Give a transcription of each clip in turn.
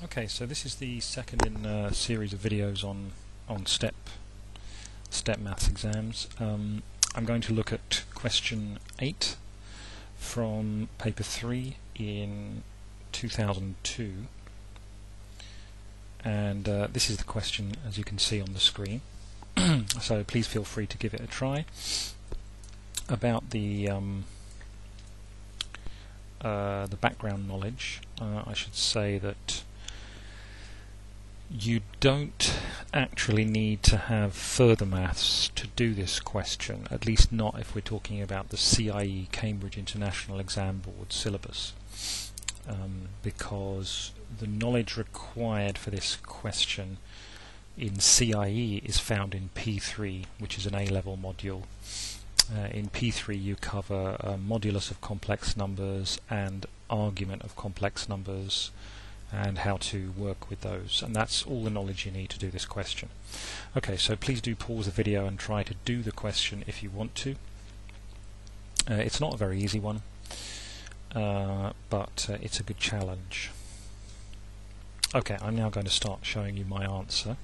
Okay, so this is the second in a series of videos on step maths exams. I'm going to look at question 8 from paper 3 in 2002, and this is the question as you can see on the screen. So please feel free to give it a try. About the background knowledge, I should say that you don't actually need to have further maths to do this question, at least not if we're talking about the CIE Cambridge International Exam Board syllabus, because the knowledge required for this question in CIE is found in P3, which is an A-level module. In P3 you cover modulus of complex numbers and argument of complex numbers and how to work with those, and that's all the knowledge you need to do this question. Okay, so please do pause the video and try to do the question if you want to. It's not a very easy one, but it's a good challenge. Okay, I'm now going to start showing you my answer.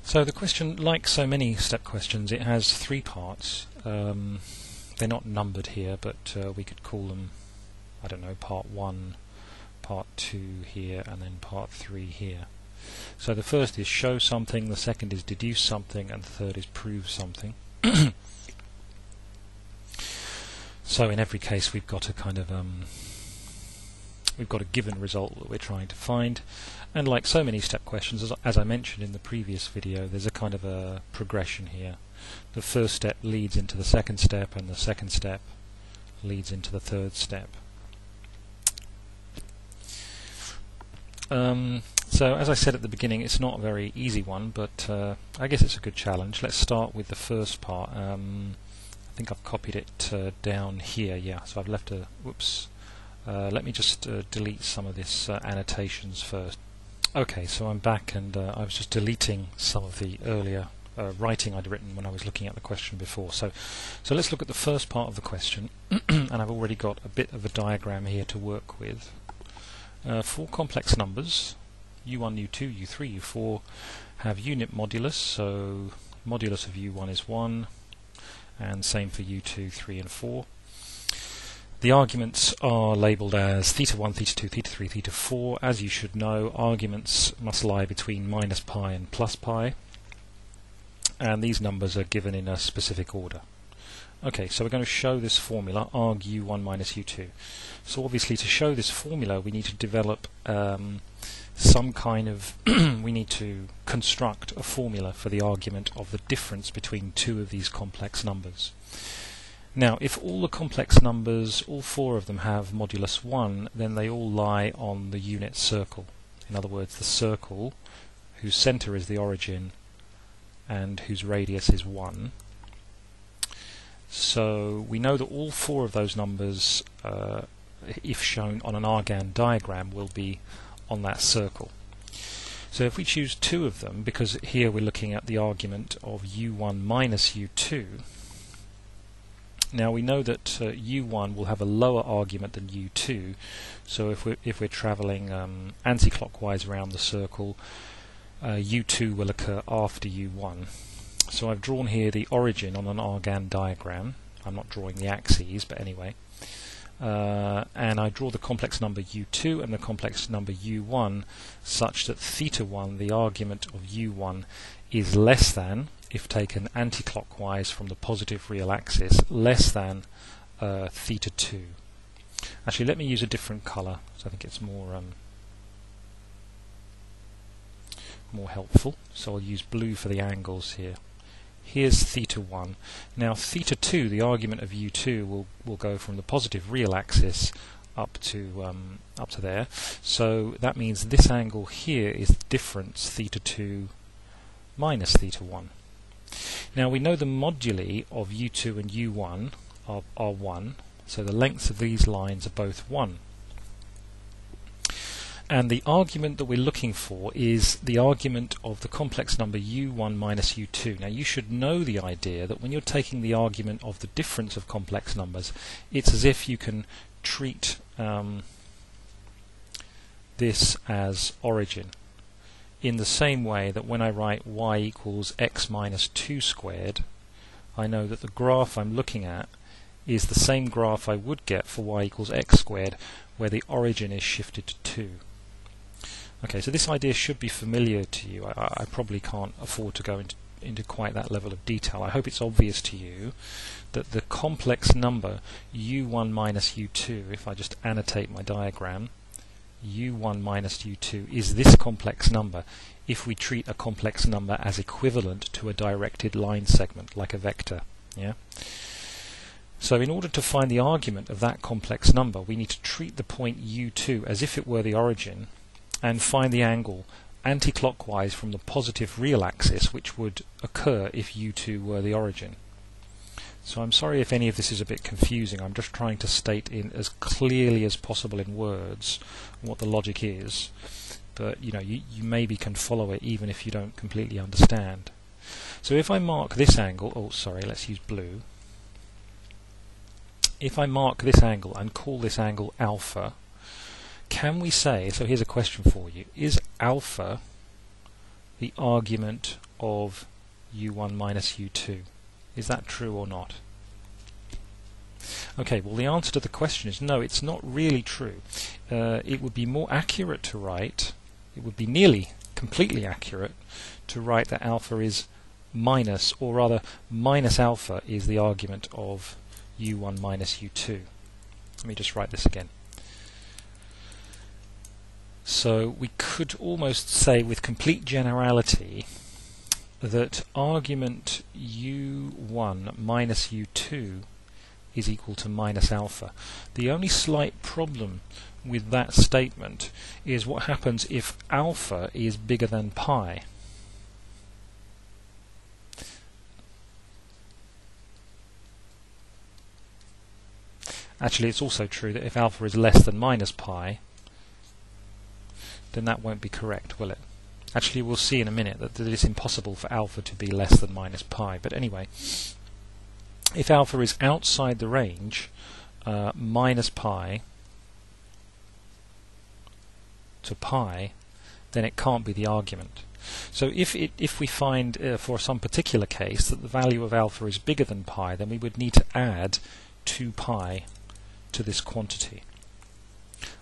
So the question, like so many step questions, it has three parts. They're not numbered here, but we could call them, I don't know, part 1, part 2 here, and then part 3 here. So the first is show something, the second is deduce something, and the third is prove something. So in every case we've got a kind of we've got a given result that we're trying to find, and like so many step questions, as I mentioned in the previous video, there's a kind of a progression here. The first step leads into the second step, and the second step leads into the third step. So as I said at the beginning, it's not a very easy one, but I guess it's a good challenge. Let's start with the first part. I think I've copied it down here, yeah, so I've left a, whoops, let me just delete some of this annotations first. Okay, so I'm back, and I was just deleting some of the earlier writing I'd written when I was looking at the question before. So let's look at the first part of the question, and I've already got a bit of a diagram here to work with. For complex numbers, u1, u2, u3, u4 have unit modulus, so modulus of u1 is 1, and same for u2, 3 and 4. The arguments are labelled as theta 1, theta 2, theta 3, theta 4. As you should know, arguments must lie between minus pi and plus pi, and these numbers are given in a specific order. Okay, so we're going to show this formula, arg u1 minus u2. So obviously to show this formula we need to develop some kind of we need to construct a formula for the argument of the difference between two of these complex numbers. Now if all the complex numbers, all four of them, have modulus 1, then they all lie on the unit circle. In other words, the circle whose centre is the origin and whose radius is 1. So we know that all four of those numbers, if shown on an Argand diagram, will be on that circle. So if we choose two of them, because here we're looking at the argument of u1 minus u2, now we know that u1 will have a lower argument than u2, so if we're travelling anti-clockwise around the circle, u2 will occur after u1. So I've drawn here the origin on an Argand diagram. I'm not drawing the axes, but anyway. And I draw the complex number u2 and the complex number u1 such that theta 1, the argument of u1, is less than, if taken anti-clockwise from the positive real axis, less than theta 2. Actually, let me use a different colour, so I think it's more helpful. So I'll use blue for the angles here. Here's theta 1. Now theta 2, the argument of u2, will go from the positive real axis up to there. So that means this angle here is the difference theta 2 minus theta 1. Now we know the moduli of u2 and u1 are 1, so the lengths of these lines are both 1. And the argument that we're looking for is the argument of the complex number u1 minus u2. Now you should know the idea that when you're taking the argument of the difference of complex numbers, it's as if you can treat this as origin, in the same way that when I write y equals x minus 2 squared, I know that the graph I'm looking at is the same graph I would get for y equals x squared, where the origin is shifted to 2. Okay, so this idea should be familiar to you. I probably can't afford to go into quite that level of detail. I hope it's obvious to you that the complex number u1 minus u2, if I just annotate my diagram, u1 minus u2 is this complex number if we treat a complex number as equivalent to a directed line segment, like a vector. Yeah. So in order to find the argument of that complex number, we need to treat the point u2 as if it were the origin, and find the angle anti-clockwise from the positive real axis, which would occur if u2 were the origin. So I'm sorry if any of this is a bit confusing. I'm just trying to state in as clearly as possible in words what the logic is, but you maybe can follow it even if you don't completely understand. So if I mark this angle, let's use blue. If I mark this angle and call this angle alpha, can we say, so here's a question for you, is alpha the argument of u1 minus u2? Is that true or not? Okay, well the answer to the question is no, it's not really true. It would be more accurate to write, it would be nearly completely accurate to write that alpha is minus, or rather minus alpha is the argument of u1 minus u2. Let me just write this again. So we could almost say with complete generality that argument u1 minus u2 is equal to minus alpha. The only slight problem with that statement is what happens if alpha is bigger than pi. Actually, it's also true that if alpha is less than minus pi, then that won't be correct, will it? Actually, we'll see in a minute that it's impossible for alpha to be less than minus pi. But anyway, if alpha is outside the range, minus pi to pi, then it can't be the argument. So if we find for some particular case that the value of alpha is bigger than pi, then we would need to add 2 pi to this quantity.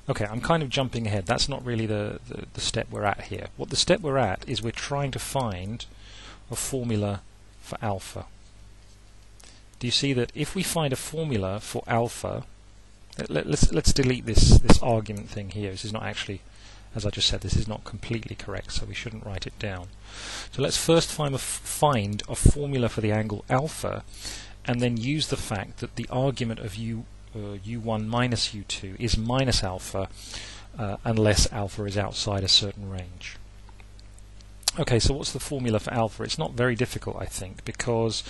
Okay, I'm kind of jumping ahead. That's not really the step we're at here. What the step we're at is we're trying to find a formula for alpha. Do you see that if we find a formula for alpha, let's delete this argument thing here. This is not actually, as I just said, this is not completely correct, so we shouldn't write it down. So let's first find a formula for the angle alpha, and then use the fact that the argument of u1 minus u2 is minus alpha unless alpha is outside a certain range. Okay, so what's the formula for alpha? It's not very difficult, I think, because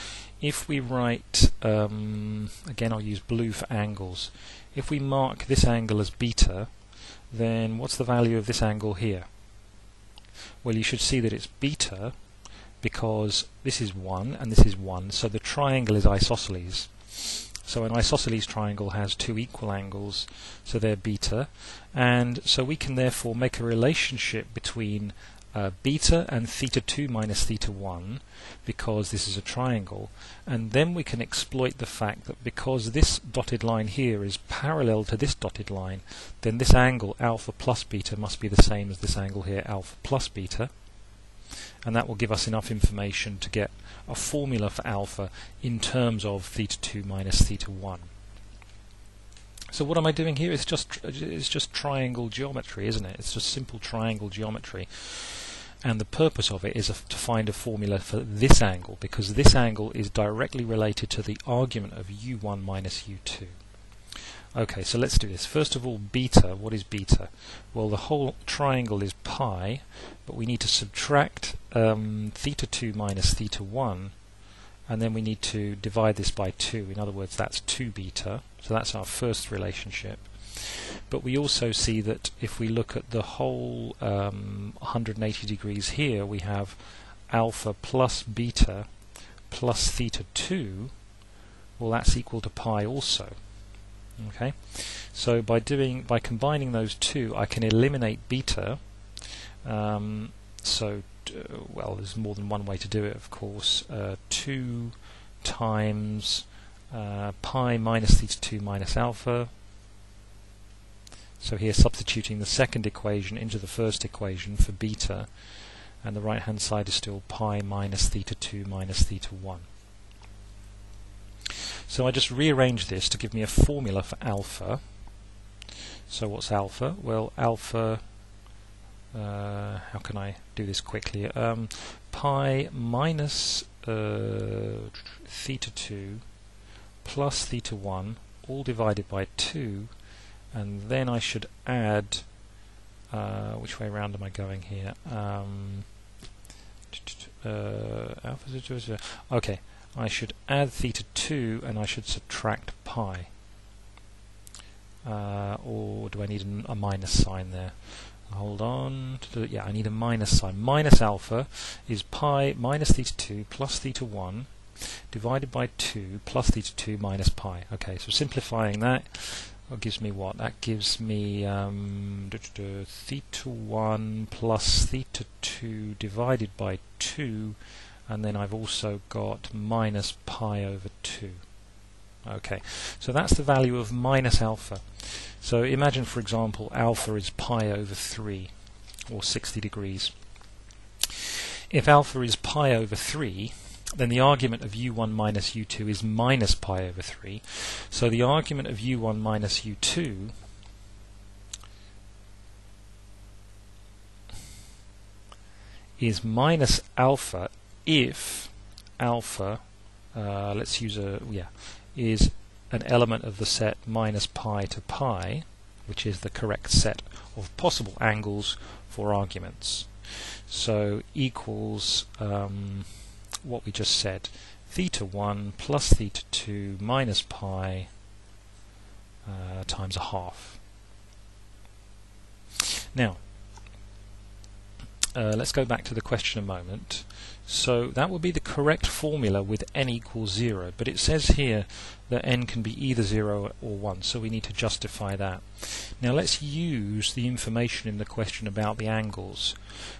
if we write, again I'll use blue for angles, if we mark this angle as beta, then what's the value of this angle here? Well, you should see that it's beta because this is 1 and this is 1, so the triangle is isosceles. So an isosceles triangle has 2 equal angles, so they're beta, and so we can therefore make a relationship between beta and theta 2 minus theta 1 because this is a triangle, and then we can exploit the fact that because this dotted line here is parallel to this dotted line, then this angle alpha plus beta must be the same as this angle here, alpha plus beta, and that will give us enough information to get a formula for alpha in terms of theta 2 minus theta 1. So what am I doing here? It's just triangle geometry, isn't it? It's just simple triangle geometry. And the purpose of it is to find a formula for this angle, because this angle is directly related to the argument of u1 minus u2. Okay, so let's do this. First of all, beta. What is beta? Well, the whole triangle is pi, but we need to subtract theta 2 minus theta 1, and then we need to divide this by 2. In other words, that's 2 beta. So that's our first relationship. But we also see that if we look at the whole 180 degrees here, we have alpha plus beta plus theta 2. Well, that's equal to pi also. Okay, so by combining those two, I can eliminate beta. Well, there's more than one way to do it, of course. 2 times pi minus theta 2 minus alpha. So here substituting the second equation into the first equation for beta, and the right hand side is still pi minus theta 2 minus theta 1. So I just rearrange this to give me a formula for alpha. So what's alpha? Well, alpha, how can I do this quickly? Pi minus theta 2 plus theta 1, all divided by 2, and then I should add, which way around am I going here? Alpha, okay. I should add theta 2 and I should subtract pi. Or do I need a minus sign there? Hold on. Yeah, I need a minus sign. Minus alpha is pi minus theta 2 plus theta 1 divided by 2 plus theta 2 minus pi. Okay, so simplifying that, gives me what? That gives me theta 1 plus theta 2 divided by 2, and then I've also got minus pi over 2. Okay, so that's the value of minus alpha. So imagine, for example, alpha is pi over 3, or 60 degrees. If alpha is pi over 3, then the argument of u1 minus u2 is minus pi over 3. So the argument of u1 minus u2 is minus alpha if alpha, let's use is an element of the set minus pi to pi, which is the correct set of possible angles for arguments. So equals what we just said, theta 1 plus theta 2 minus pi times a half. Now, let's go back to the question a moment. So that would be the correct formula with n equals 0, but it says here that n can be either 0 or 1, so we need to justify that. Now let's use the information in the question about the angles.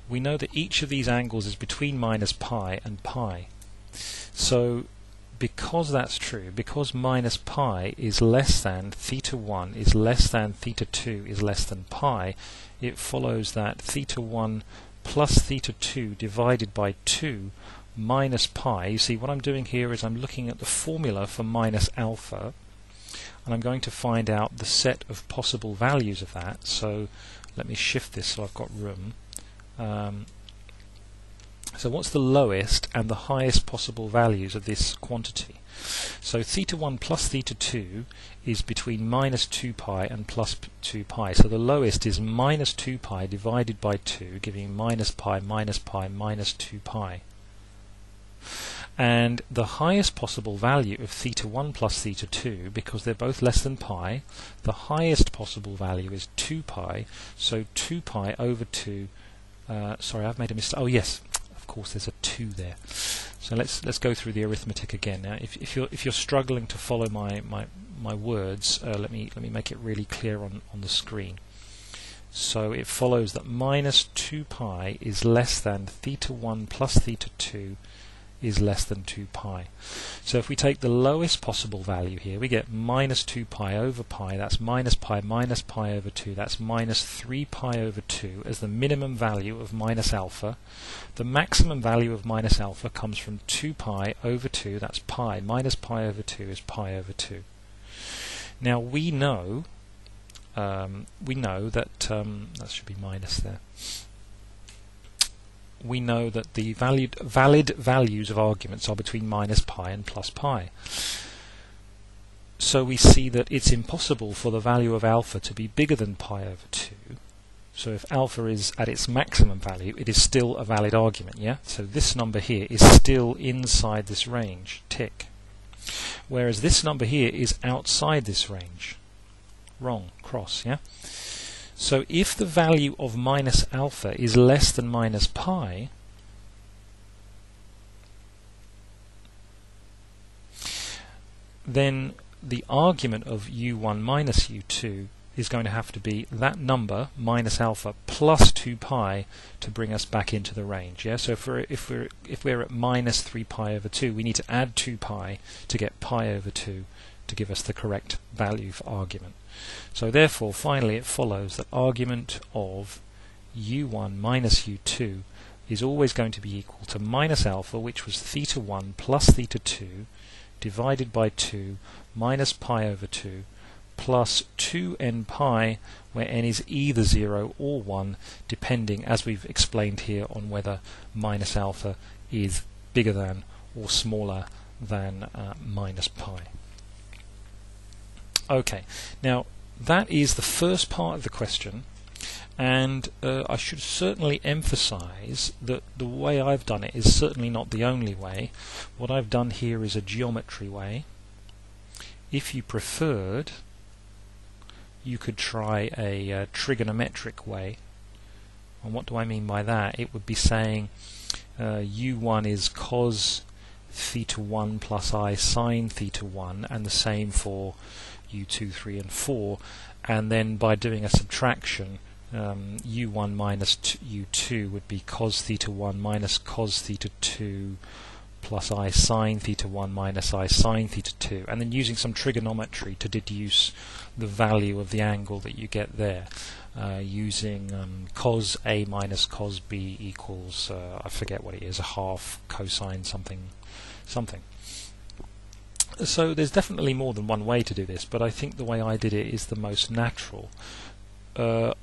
We know that each of these angles is between minus pi and pi. So because that's true, because minus pi is less than theta 1 is less than theta 2 is less than pi, it follows that theta 1 plus theta 2 divided by 2 minus pi. You see, what I'm doing here is I'm looking at the formula for minus alpha, and I'm going to find out the set of possible values of that. So let me shift this so I've got room. So what's the lowest and the highest possible values of this quantity? So theta 1 plus theta 2 is between minus 2 pi and plus 2 pi. So the lowest is minus 2 pi divided by 2, giving minus pi minus 2 pi. And the highest possible value of theta 1 plus theta 2, because they're both less than pi, the highest possible value is 2 pi. So 2 pi over 2, sorry, I've made a mistake. Oh yes, of course there's a 2 there. So let's go through the arithmetic again. Now, if you're struggling to follow my words, let me make it really clear on the screen. So it follows that minus 2 pi is less than theta 1 plus theta 2 is less than 2 pi. So if we take the lowest possible value here, we get minus 2 pi over pi, that's minus pi over 2, that's minus 3 pi over 2 as the minimum value of minus alpha. The maximum value of minus alpha comes from 2 pi over 2, that's pi, minus pi over 2 is pi over 2. Now we know that, that should be minus there. We know that the valid values of arguments are between minus pi and plus pi. So we see that it's impossible for the value of alpha to be bigger than pi over 2. So if alpha is at its maximum value, it is still a valid argument, yeah? So this number here is still inside this range, tick. Whereas this number here is outside this range. Wrong, cross, yeah? So if the value of minus alpha is less than minus pi, then the argument of u1 minus u2 is going to have to be that number minus alpha plus 2 pi to bring us back into the range. Yeah. So if we're at minus 3 pi over 2, we need to add 2 pi to get pi over 2 to give us the correct value for argument. So therefore, finally, it follows that argument of u1 minus u2 is always going to be equal to minus alpha, which was theta 1 plus theta 2, divided by 2 minus pi over 2, plus 2n pi, where n is either 0 or 1, depending, as we've explained here, on whether minus alpha is bigger than or smaller than minus pi. Okay, now that is the first part of the question, and I should certainly emphasize that the way I've done it is certainly not the only way. What I've done here is a geometry way. If you preferred, you could try a trigonometric way. And what do I mean by that? It would be saying u1 is cos theta 1 plus I sine theta 1, and the same for u2, 3 and 4, and then by doing a subtraction, u1 minus u2 would be cos theta 1 minus cos theta 2 plus I sine theta 1 minus I sine theta 2, and then using some trigonometry to deduce the value of the angle that you get there, using cos A minus cos B equals, I forget what it is, a half cosine something. So there's definitely more than one way to do this, but I think the way I did it is the most natural. But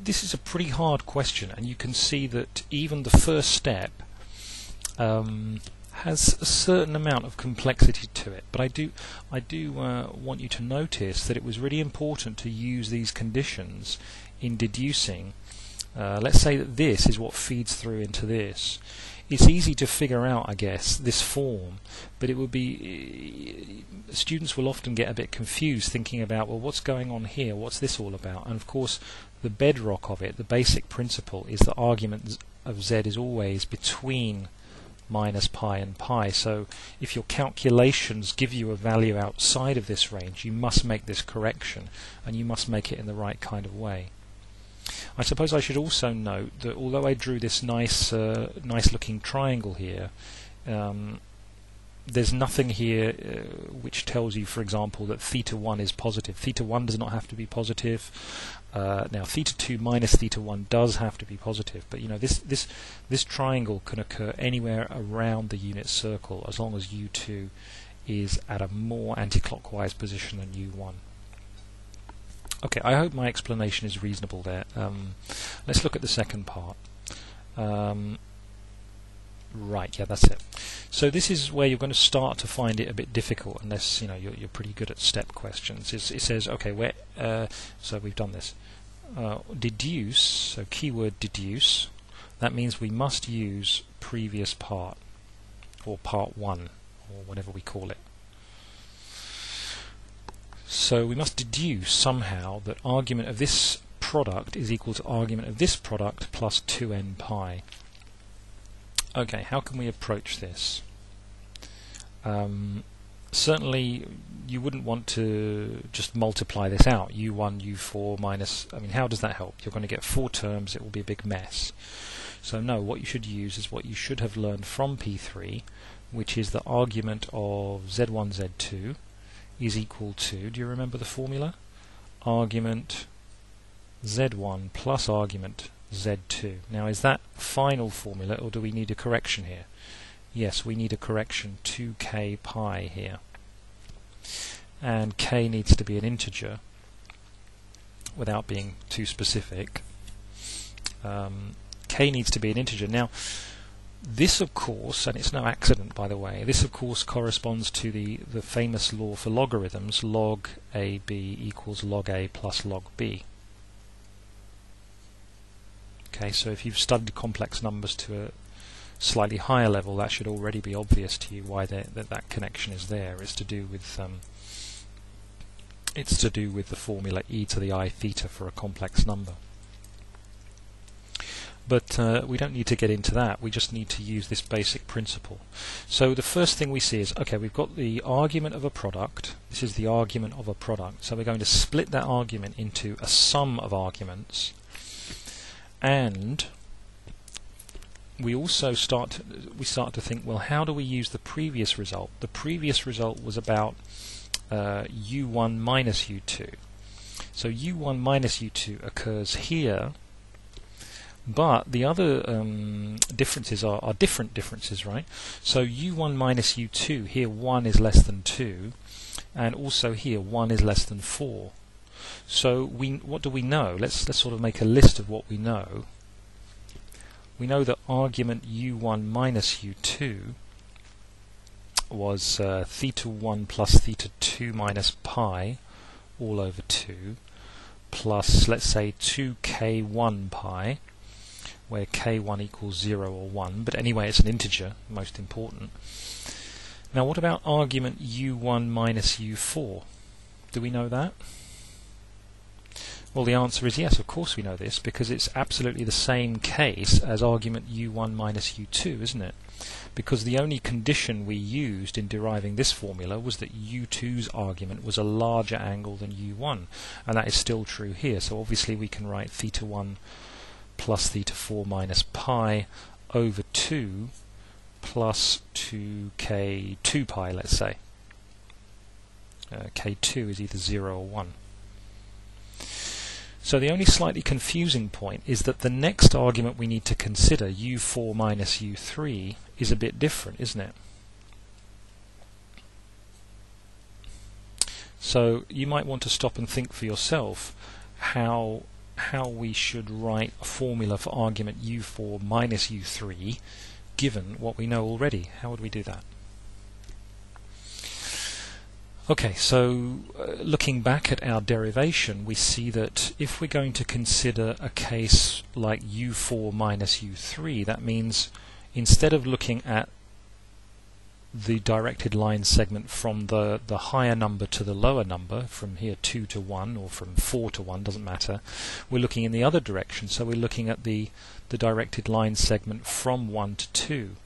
this is a pretty hard question, and you can see that even the first step has a certain amount of complexity to it. But I do want you to notice that it was really important to use these conditions in deducing. Let's say that this is what feeds through into this. It's easy to figure out, I guess, this form, but it would be students will often get a bit confused thinking about, well, what's going on here? What's this all about? And of course, the bedrock of it, the basic principle, is that argument of z is always between minus pi and pi. So if your calculations give you a value outside of this range, you must make this correction, and you must make it in the right kind of way. I suppose I should also note that although I drew this nice looking triangle here, there's nothing here which tells you, for example, that theta 1 is positive. Theta 1 does not have to be positive. Now theta 2 minus theta 1 does have to be positive, but this triangle can occur anywhere around the unit circle as long as u2 is at a more anti-clockwise position than u1. Okay, I hope my explanation is reasonable there. Let's look at the second part. Right, yeah, that's it. So this is where you're going to start to find it a bit difficult, unless you're pretty good at step questions. It says, okay, so we've done this. Deduce, so keyword deduce. That means we must use previous part, or part 1, or whatever we call it. So we must deduce somehow that argument of this product is equal to argument of this product plus 2n pi. Okay, how can we approach this? Certainly you wouldn't want to just multiply this out, u1, u4 minus, how does that help? You're going to get 4 terms, it will be a big mess. So no, what you should use is what you should have learned from P3, which is the argument of z1, z2 is equal to, do you remember the formula? Argument z1 plus argument z2. Now, is that final formula, or do we need a correction here? Yes, we need a correction, 2k pi here. And k needs to be an integer without being too specific. K needs to be an integer. Now, this, of course, and it's no accident, by the way, this, of course, corresponds to the famous law for logarithms, log AB equals log A plus log B. Okay, so if you've studied complex numbers to a slightly higher level, that should already be obvious to you why that connection is there. It's to do with the formula e to the I theta for a complex number. But we don't need to get into that. We just need to use this basic principle. So the first thing we see is, okay, we've got the argument of a product. This is the argument of a product. So we're going to split that argument into a sum of arguments. And we also start to think, well, how do we use the previous result? The previous result was about u1 minus u2. So u1 minus u2 occurs here, but the other differences are different differences, right? So u1 minus u2, here 1 is less than 2, and also here 1 is less than 4. So what do we know? Let's sort of make a list of what we know. We know that argument u1 minus u2 was theta 1 plus theta 2 minus pi all over 2 plus, let's say, 2k1 pi, where k1 equals 0 or 1, but anyway it's an integer, most important. Now what about argument u1 minus u4? Do we know that? Well, the answer is yes, of course we know this, because it's absolutely the same case as argument u1 minus u2, isn't it? Because the only condition we used in deriving this formula was that u2's argument was a larger angle than u1, and that is still true here. So obviously we can write theta 1 plus theta 4 minus pi over 2 plus 2k2 pi, let's say. K2 is either 0 or 1. So the only slightly confusing point is that the next argument we need to consider, u4 minus u3, is a bit different, isn't it? So you might want to stop and think for yourself how we should write a formula for argument u4 minus u3 given what we know already. How would we do that? Okay, so looking back at our derivation, we see that if we're going to consider a case like u4 minus u3, that means instead of looking at the directed line segment from the higher number to the lower number, from here 2 to 1 or from 4 to 1, doesn't matter, we're looking in the other direction, so we're looking at the directed line segment from 1 to 2.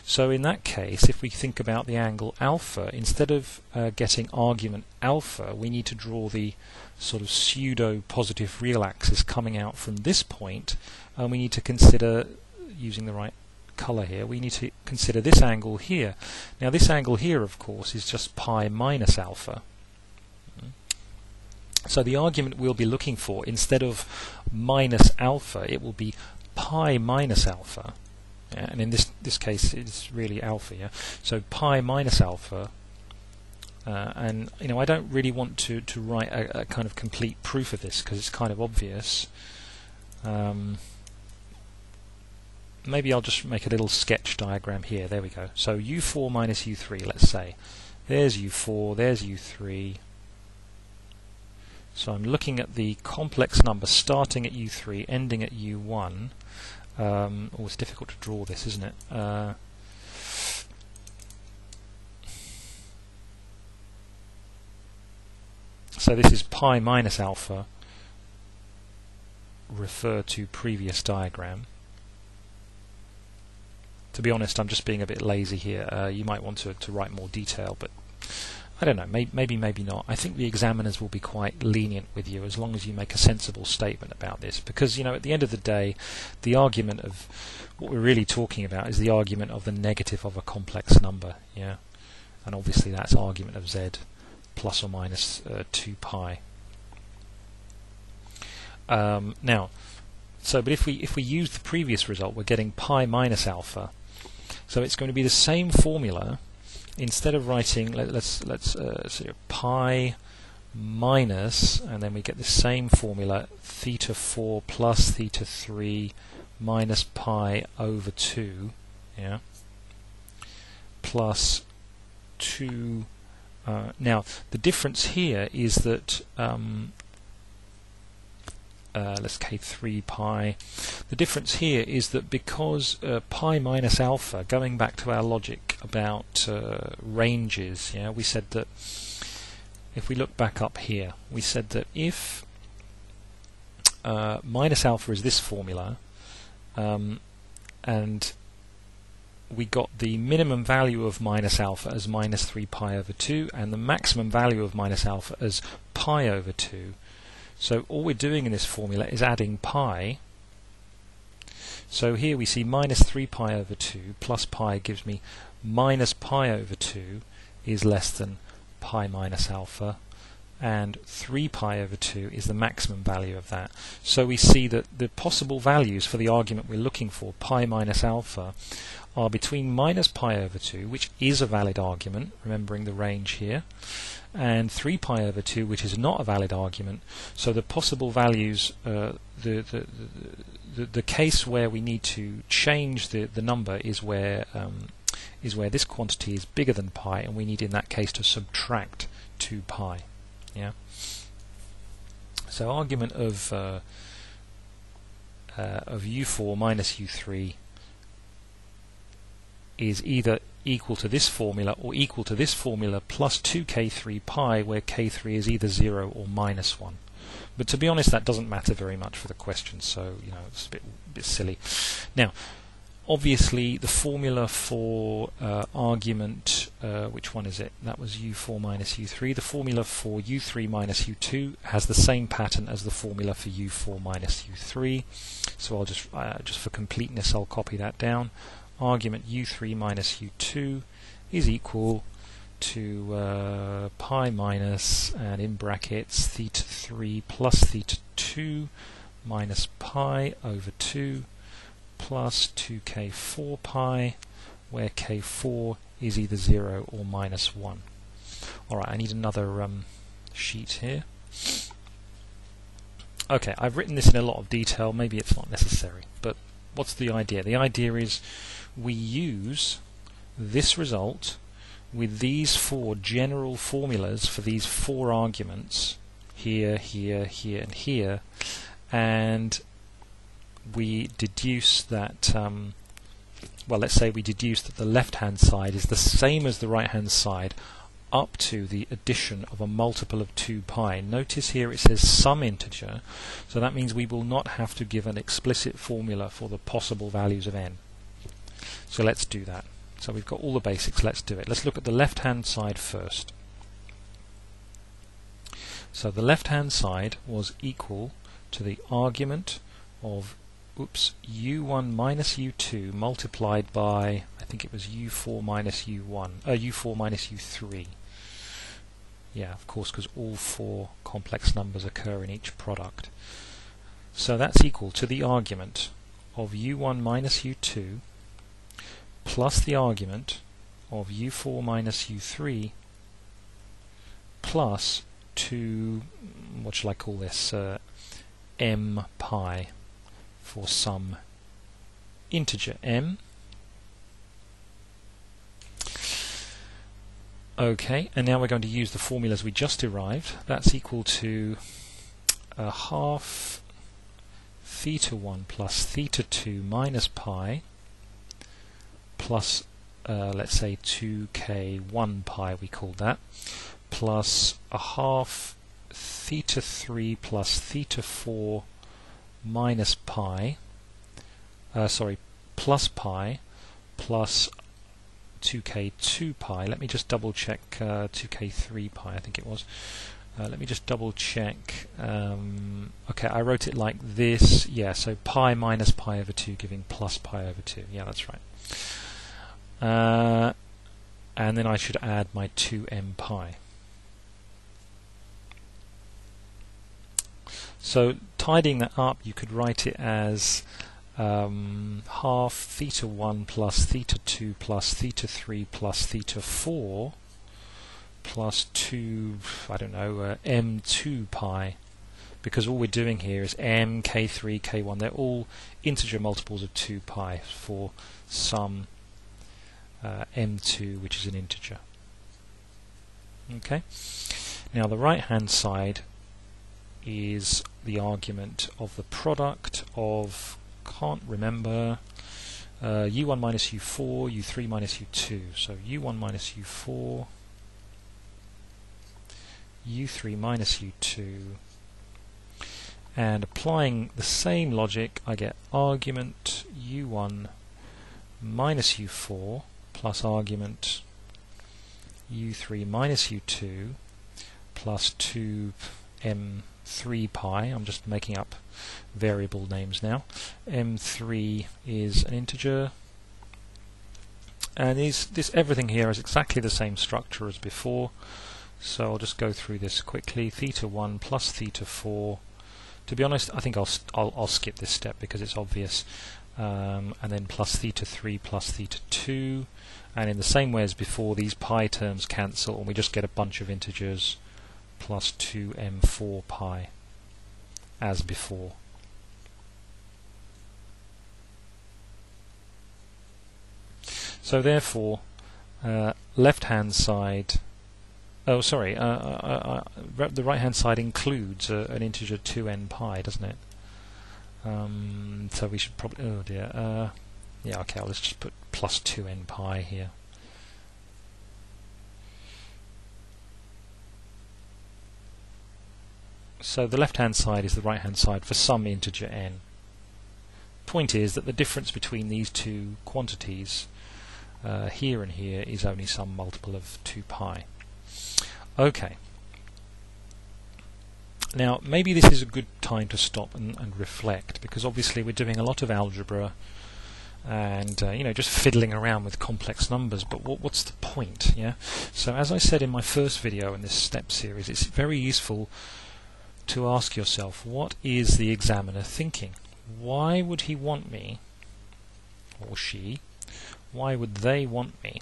So in that case, if we think about the angle alpha, instead of getting argument alpha, we need to draw the sort of pseudo-positive real axis coming out from this point, and we need to consider, using the right colour here, we need to consider this angle here. Now this angle here, of course, is just pi minus alpha. So the argument we'll be looking for, instead of minus alpha, it will be pi minus alpha. Yeah, and in this case it's really alpha, yeah. So pi minus alpha, and you know, I don't really want to write a kind of complete proof of this because it's kind of obvious. Maybe I'll just make a little sketch diagram here. There we go. So u4 minus u3, let's say. There's u4, there's u3. So I'm looking at the complex number starting at u3, ending at u1. Oh, it's difficult to draw this, isn't it? So this is pi minus alpha, refer to previous diagram. To be honest, I'm just being a bit lazy here. You might want to write more detail, but I don't know, maybe not. I think the examiners will be quite lenient with you as long as you make a sensible statement about this, because, you know, at the end of the day, the argument of what we're really talking about is the argument of the negative of a complex number, yeah, and obviously that's argument of z plus or minus 2 pi. Now, but if we use the previous result, we're getting pi minus alpha, so it's going to be the same formula. Instead of writing, let's see, pi minus, and then we get the same formula, theta 4 plus theta 3 minus pi over 2, yeah, plus 2. Now the difference here is that let's k3 pi. The difference here is that because pi minus alpha, going back to our logic about ranges, yeah, we said that if we look back up here, we said that if minus alpha is this formula, and we got the minimum value of minus alpha as minus 3 pi over 2 and the maximum value of minus alpha as pi over 2. So all we're doing in this formula is adding pi. So here we see minus 3 pi over 2 plus pi gives me minus pi over 2 is less than pi minus alpha, and 3 pi over 2 is the maximum value of that. So we see that the possible values for the argument we're looking for, pi minus alpha, are between minus pi over 2, which is a valid argument, remembering the range here, and 3 pi over 2, which is not a valid argument. So the possible values, the case where we need to change the number is where this quantity is bigger than pi, and we need in that case to subtract 2 pi. Yeah. So argument of u4 minus u3 is either equal to this formula or equal to this formula plus 2k3 pi, where k3 is either 0 or minus 1. But to be honest, that doesn't matter very much for the question, so it's a bit silly. Now, obviously, the formula for argument, which one is it? That was u4 minus u3. The formula for u3 minus u2 has the same pattern as the formula for u4 minus u3. So I'll just for completeness, I'll copy that down. Argument u3 minus u2 is equal to pi minus, and in brackets, theta 3 plus theta 2 minus pi over 2 plus 2k4 pi, where k4 is either 0 or minus 1. Alright, I need another sheet here. Okay, I've written this in a lot of detail, maybe it's not necessary, but what's the idea? The idea is we use this result with these 4 general formulas for these 4 arguments, here, here, here, and here, and we deduce that, well, let's say we deduce that the left-hand side is the same as the right-hand side up to the addition of a multiple of 2 pi. Notice here it says some integer, so that means we will not have to give an explicit formula for the possible values of n. So let's do that. So we've got all the basics, let's do it. Let's look at the left-hand side first. So the left-hand side was equal to the argument of u1 minus u2 multiplied by, I think it was u4 minus u4 minus u3. Yeah, of course, because all 4 complex numbers occur in each product. So that's equal to the argument of u1 minus u2 plus the argument of u4 minus u3 plus 2, what shall I call this, m pi for some integer m. Okay, and now we're going to use the formulas we just derived. That's equal to a half theta 1 plus theta 2 minus pi plus, let's say, 2k1 pi, we called that, plus a half theta 3 plus theta 4 minus pi, plus pi, plus 2k2 pi. Let me just double check 2k3 pi, I think it was. Let me just double check. Okay, I wrote it like this. Yeah, so pi minus pi over 2 giving plus pi over 2. Yeah, that's right. And then I should add my 2m pi. So tidying that up, you could write it as half theta 1 plus theta 2 plus theta 3 plus theta 4 plus 2, I don't know, m2 pi, because all we're doing here is m, k3, k1, they're all integer multiples of 2 pi for some m2, which is an integer. Okay. Now the right hand side is the argument of the product of, can't remember, u1 minus u4, u3 minus u2. So u1 minus u4, u3 minus u2, and applying the same logic I get argument u1 minus u4 plus argument u3 minus u2 plus 2m3 pi. I'm just making up variable names now. m3 is an integer, and everything here is exactly the same structure as before, so I'll just go through this quickly. Theta 1 plus theta 4. To be honest, I think I'll skip this step because it's obvious. And then plus theta 3 plus theta 2, and in the same way as before, these pi terms cancel and we just get a bunch of integers, plus 2m4 pi as before. So therefore, left hand side, the right hand side includes an integer 2n pi, doesn't it? So we should probably, oh dear, yeah, okay, let's just put plus 2n pi here. So the left hand side is the right hand side for some integer n. Point is that the difference between these two quantities here and here is only some multiple of 2 pi. Okay. Now maybe this is a good time to stop and reflect, because obviously we're doing a lot of algebra and just fiddling around with complex numbers, but what's the point? Yeah. So as I said in my first video in this step series, it's very useful to ask yourself, what is the examiner thinking? Why would he want me, or she, why would they want me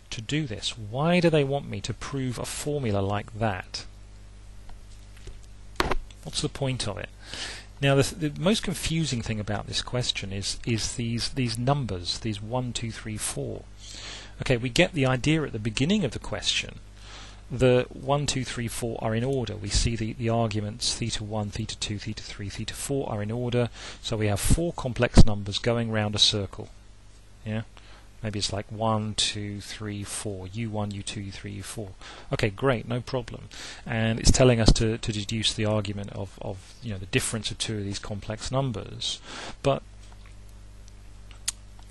to do this? Why do they want me to prove a formula like that? What's the point of it? Now the most confusing thing about this question is these numbers, these 1, 2, 3, 4. Okay, we get the idea at the beginning of the question. The 1, 2, 3, 4 are in order. We see the arguments theta 1, theta 2, theta 3, theta 4 are in order. So we have 4 complex numbers going round a circle. Yeah, maybe it's like 1, 2, 3, 4, u1, u2, u3, u4. Okay, great, no problem. And it's telling us to deduce the argument of the difference of two of these complex numbers. But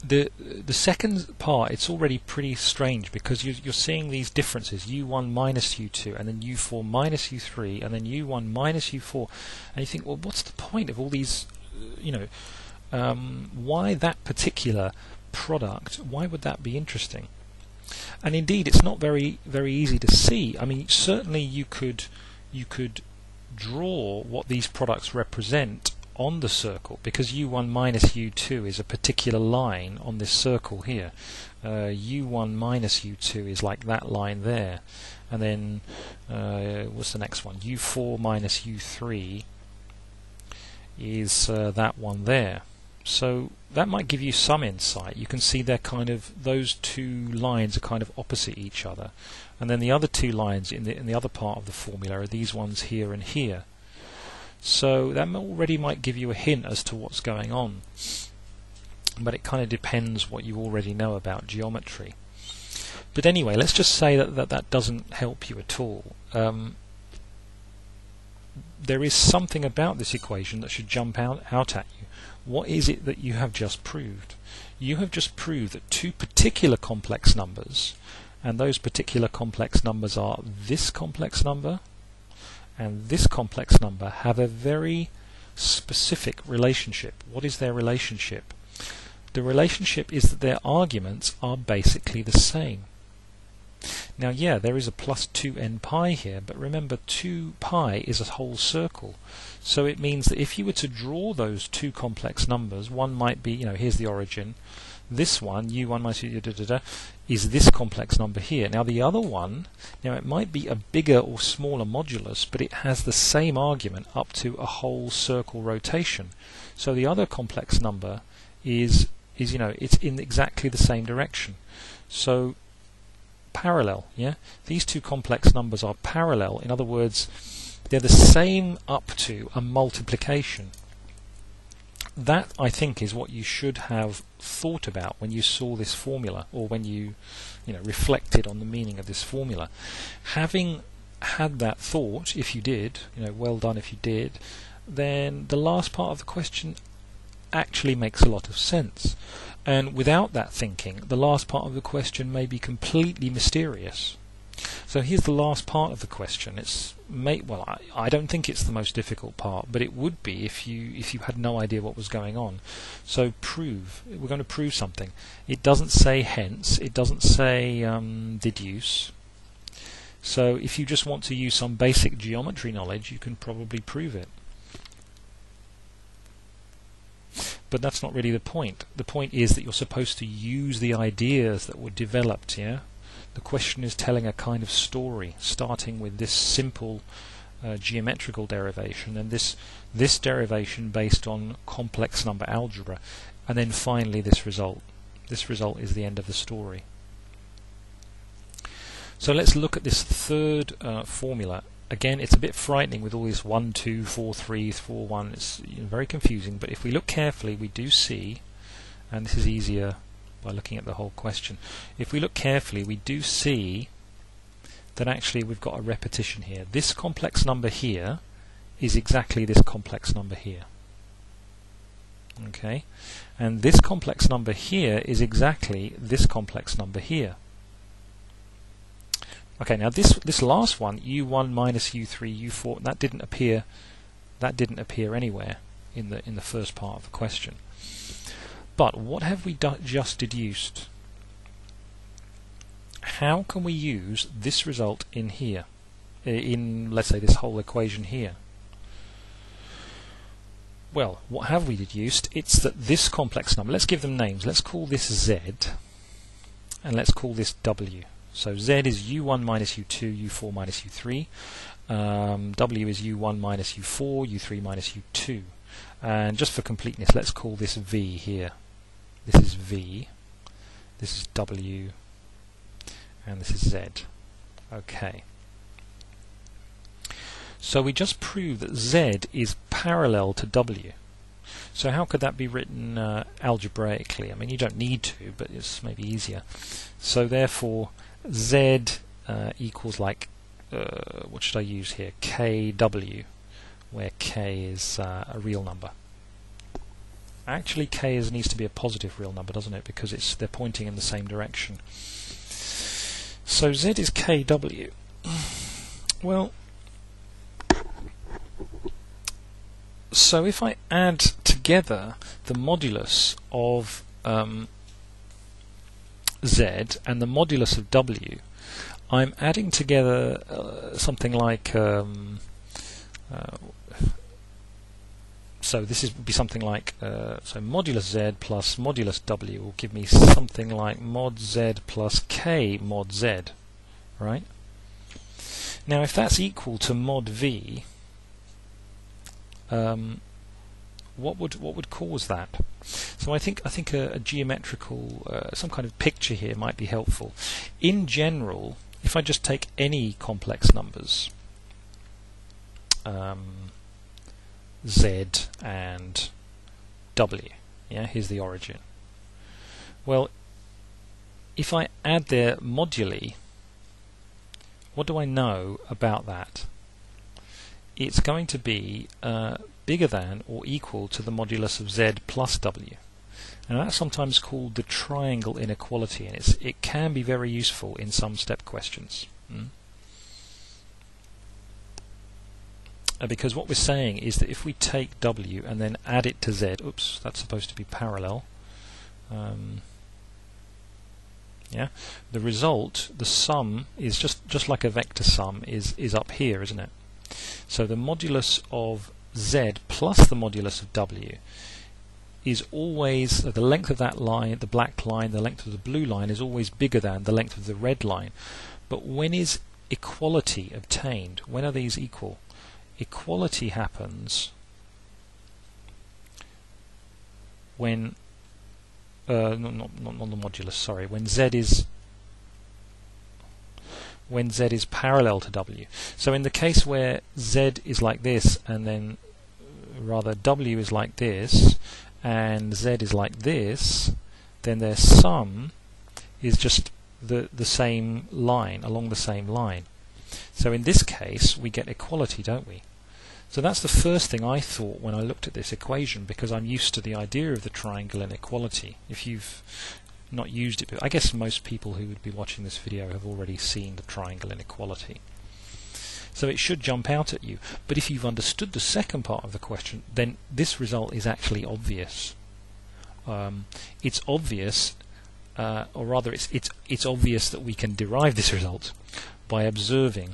the second part, it's already pretty strange, because you're seeing these differences, u1 minus u2, and then u4 minus u3, and then u1 minus u4, and you think, well, what's the point of all these, why that particular product, why would that be interesting? And indeed, it's not very easy to see. I mean, certainly you could draw what these products represent on the circle, because u1 minus u2 is a particular line on this circle here. u1 minus u2 is like that line there, and then what's the next one? u4 minus u3 is that one there. So that might give you some insight. You can see they're those two lines are kind of opposite each other, and then the other two lines in the other part of the formula are these ones here and here. So that already might give you a hint as to what's going on, but it kind of depends what you already know about geometry. But anyway, let's just say that doesn't help you at all. There is something about this equation that should jump out at you. What is it that you have just proved? You have just proved that two particular complex numbers, and those particular complex numbers are this complex number and this complex number, have a very specific relationship. What is their relationship? The relationship is that their arguments are basically the same. Now, yeah, there is a plus 2n pi here, but remember, 2 pi is a whole circle. So it means that if you were to draw those two complex numbers, one might be, here's the origin. This one, u1 minus u, is this complex number here. Now the other one, it might be a bigger or smaller modulus, but it has the same argument up to a whole circle rotation. So the other complex number is it's in exactly the same direction. So parallel, yeah? These two complex numbers are parallel. In other words, they're the same up to a multiplication. That, I think, is what you should have thought about when you saw this formula, or when you reflected on the meaning of this formula. Having had that thought, if you did, well done if you did, then the last part of the question actually makes a lot of sense. And without that thinking, the last part of the question may be completely mysterious. So here's the last part of the question. I don't think it's the most difficult part, but it would be if you had no idea what was going on. So prove. We're going to prove something. It doesn't say hence. It doesn't say deduce. So if you just want to use some basic geometry knowledge, you can probably prove it. But that's not really the point. The point is that you're supposed to use the ideas that were developed, yeah? The question is telling a kind of story, starting with this simple geometrical derivation, and this derivation based on complex number algebra, and then finally this result. This result is the end of the story. So let's look at this third formula. Again, it's a bit frightening with all this 1, 2, 4, 3, 4, 1. It's very confusing, but if we look carefully, we do see, and this is easier by looking at the whole question, if we look carefully, we do see that actually we've got a repetition here. This complex number here is exactly this complex number here. Okay, and this complex number here is exactly this complex number here. Okay, now this last one, u1 minus u3 u4, that didn't appear anywhere in the first part of the question. But what have we just deduced? How can we use this result in here, in let's say this whole equation here? Well, what have we deduced? It's that this complex number, let's give them names. Let's call this z, and let's call this w. So z is u1 minus u2, u4 minus u3. W is u1 minus u4, u3 minus u2. And just for completeness, let's call this v here. This is v, this is w, and this is z. Okay. So we just proved that z is parallel to w. So how could that be written algebraically? I mean, you don't need to, but it's maybe easier. So therefore, z equals like, what should I use here? kw, where k is a real number. Actually, k needs to be a positive real number, doesn't it? Because they're pointing in the same direction. So z is kw. Well, so if I add together the modulus of z and the modulus of w, I'm adding together something like so this would be something like so modulus z plus modulus w will give me something like mod z plus k mod z, right? Now if that's equal to mod v, what would cause that? So I think a geometrical some kind of picture here might be helpful. In general, if I just take any complex numbers, z and w, yeah, here's the origin. Well, if I add their moduli, what do I know about that? It's going to be bigger than or equal to the modulus of z plus w. And that's sometimes called the triangle inequality, and it can be very useful in some step questions. Because what we're saying is that if we take w and then add it to z, oops, that's supposed to be parallel, yeah, the result, the sum, is just like a vector sum, is up here, isn't it? So the modulus of z plus the modulus of w is always, the length of that line, the black line, the length of the blue line is always bigger than the length of the red line. But when is equality obtained? When are these equal? Equality happens when not the modulus, sorry, when z is parallel to w. So in the case where z is like this, and then rather w is like this, and z is like this, then their sum is just the same line, along the same line. So in this case we get equality, don't we? So that's the first thing I thought when I looked at this equation, because I'm used to the idea of the triangle inequality. If you've not used it, but I guess most people who would be watching this video have already seen the triangle inequality. So it should jump out at you. But if you've understood the second part of the question, then this result is actually obvious. It's obvious, or rather it's obvious that we can derive this result by observing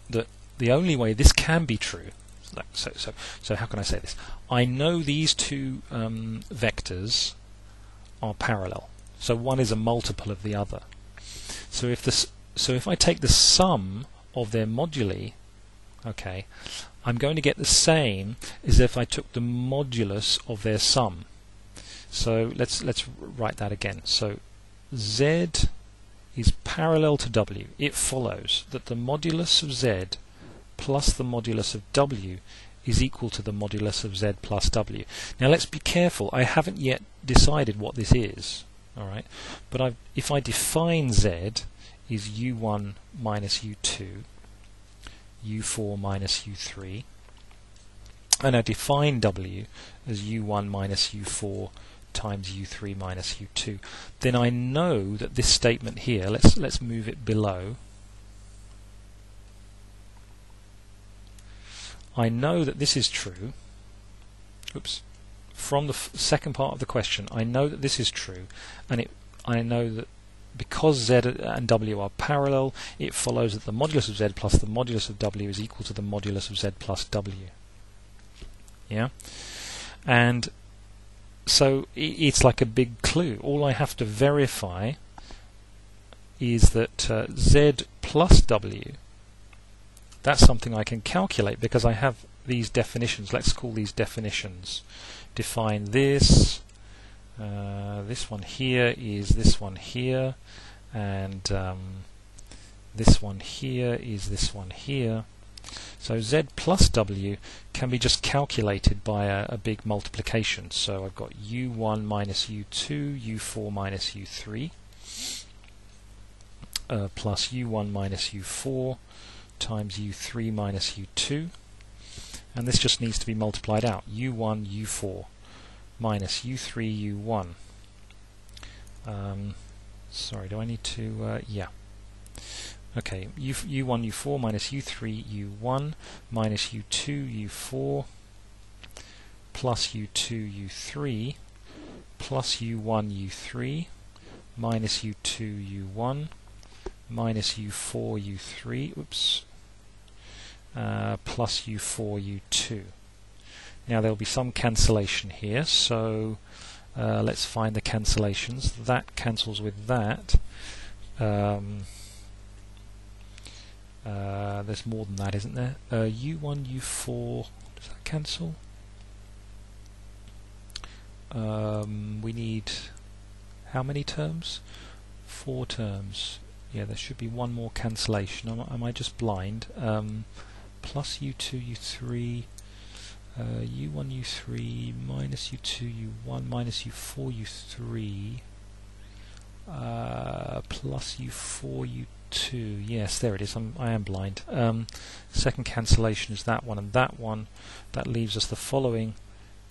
that the only way this can be true, so how can I say this? I know these two vectors are parallel, so one is a multiple of the other. So if I take the sum of their moduli, okay, I'm going to get the same as if I took the modulus of their sum. So let's write that again. So Z is parallel to W. It follows that the modulus of Z plus the modulus of W is equal to the modulus of Z plus W. Now let's be careful. I haven't yet decided what this is. All right, but if I define Z is U1 minus U2, U4 minus U3, and I define W as U1 minus U4 times U3 minus U2, then I know that this statement here, let's move it below. I know that this is true. Oops. From the second part of the question, I know that this is true, and I know that because Z and W are parallel, it follows that the modulus of Z plus the modulus of W is equal to the modulus of Z plus W. Yeah? And so it's like a big clue. All I have to verify is that Z plus W, that's something I can calculate because I have these definitions. Let's call these definitions. Define this. This one here is this one here, and this one here is this one here. So Z plus W can be just calculated by a big multiplication. So I've got U1 minus U2, U4 minus U3, plus U1 minus U4 times U3 minus U2, and this just needs to be multiplied out. U1 U4 minus U3 U1. Sorry, do I need to? Yeah. Okay, U1 U4 minus U3 U1 minus U2 U4 plus U2 U3 plus U1 U3 minus U2 U1 minus U4 U3, oops, plus U4 U2. Now there will be some cancellation here, so let's find the cancellations. That cancels with that. There's more than that, isn't there? U1, U4, does that cancel? We need how many terms? 4 terms. Yeah, there should be one more cancellation. Am I just blind? Plus U2, U3, U1, U3, minus U2, U1, minus U4, U3, plus U4, U2. Yes, there it is. I am blind. Second cancellation is that one and that one. That leaves us the following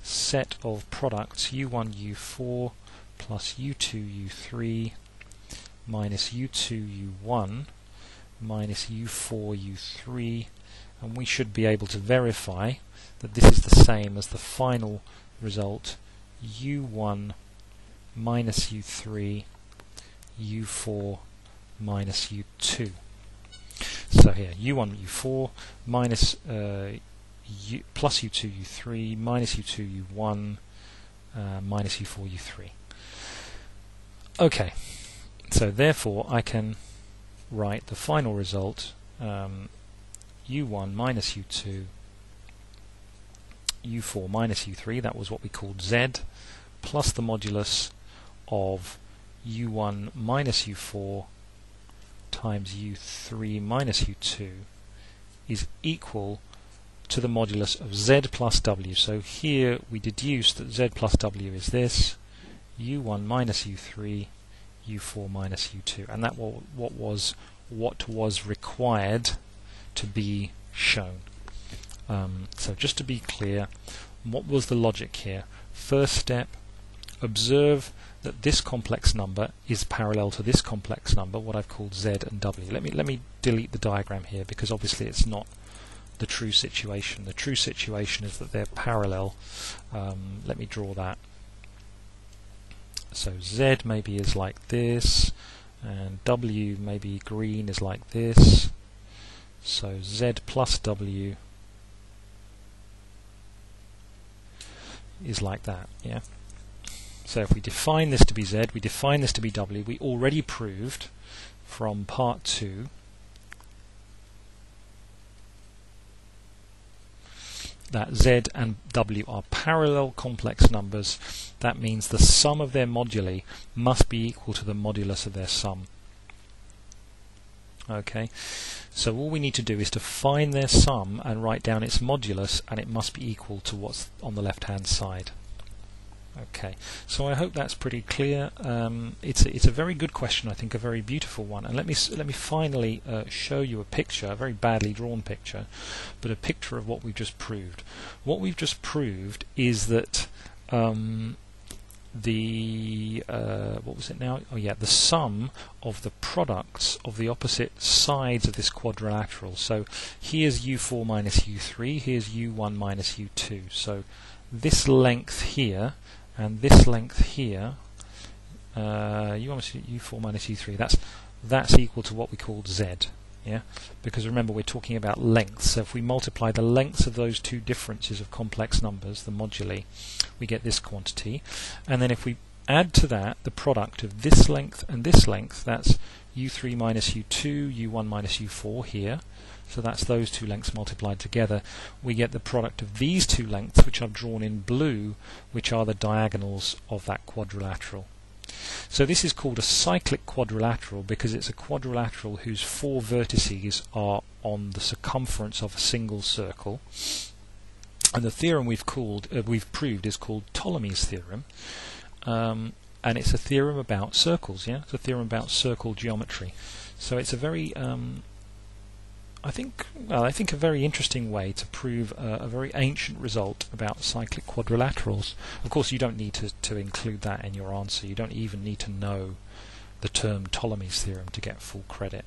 set of products: U1, U4 plus U2, U3 minus U2, U1 minus U4, U3, and we should be able to verify that this is the same as the final result: U1 minus U3, U4 minus U2. So here, U1, U4 minus plus U2, U3 minus U2, U1 minus U4, U3. Okay, so therefore I can write the final result: U1 minus U2, U4 minus U3, that was what we called Z, plus the modulus of U1 minus U4 times U3 minus U2 is equal to the modulus of Z plus W. So here we deduce that Z plus W is this: U1 minus U3, U4 minus U2, and that what was what was required to be shown. So just to be clear, what was the logic here? First step, observe that this complex number is parallel to this complex number, what I've called Z and W. Let me delete the diagram here because obviously it's not the true situation. The true situation is that they're parallel. Let me draw that. So Z maybe is like this, and W maybe green is like this. So Z plus W is like that, yeah? So if we define this to be Z, we define this to be W, we already proved from part 2 that Z and W are parallel complex numbers. That means the sum of their moduli must be equal to the modulus of their sum. Okay, so all we need to do is to find their sum and write down its modulus, and it must be equal to what's on the left hand side. Okay, so I hope that's pretty clear. It's a very good question, I think, a very beautiful one. And let me finally show you a picture, a very badly drawn picture, but a picture of what we've just proved. What we've just proved is that what was it now? Oh yeah, the sum of the products of the opposite sides of this quadrilateral. So here's U4 minus U3, here's U1 minus U2. So this length here and this length here, U4 minus U3, that's equal to what we called Z. Yeah, because remember we're talking about lengths. So if we multiply the lengths of those two differences of complex numbers, the moduli, we get this quantity. And then if we add to that the product of this length and this length, that's U3 minus U2, U1 minus U4 here. So that's those two lengths multiplied together. We get the product of these two lengths, which I've drawn in blue, which are the diagonals of that quadrilateral. So this is called a cyclic quadrilateral because it's a quadrilateral whose 4 vertices are on the circumference of a single circle. And the theorem we've proved is called Ptolemy's theorem, and it's a theorem about circles. Yeah, it's a theorem about circle geometry. So it's a very I think a very interesting way to prove a very ancient result about cyclic quadrilaterals. Of course, you don't need to include that in your answer. You don't even need to know the term Ptolemy's theorem to get full credit.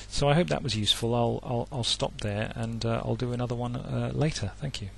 So I hope that was useful. I'll stop there, and I'll do another one later. Thank you.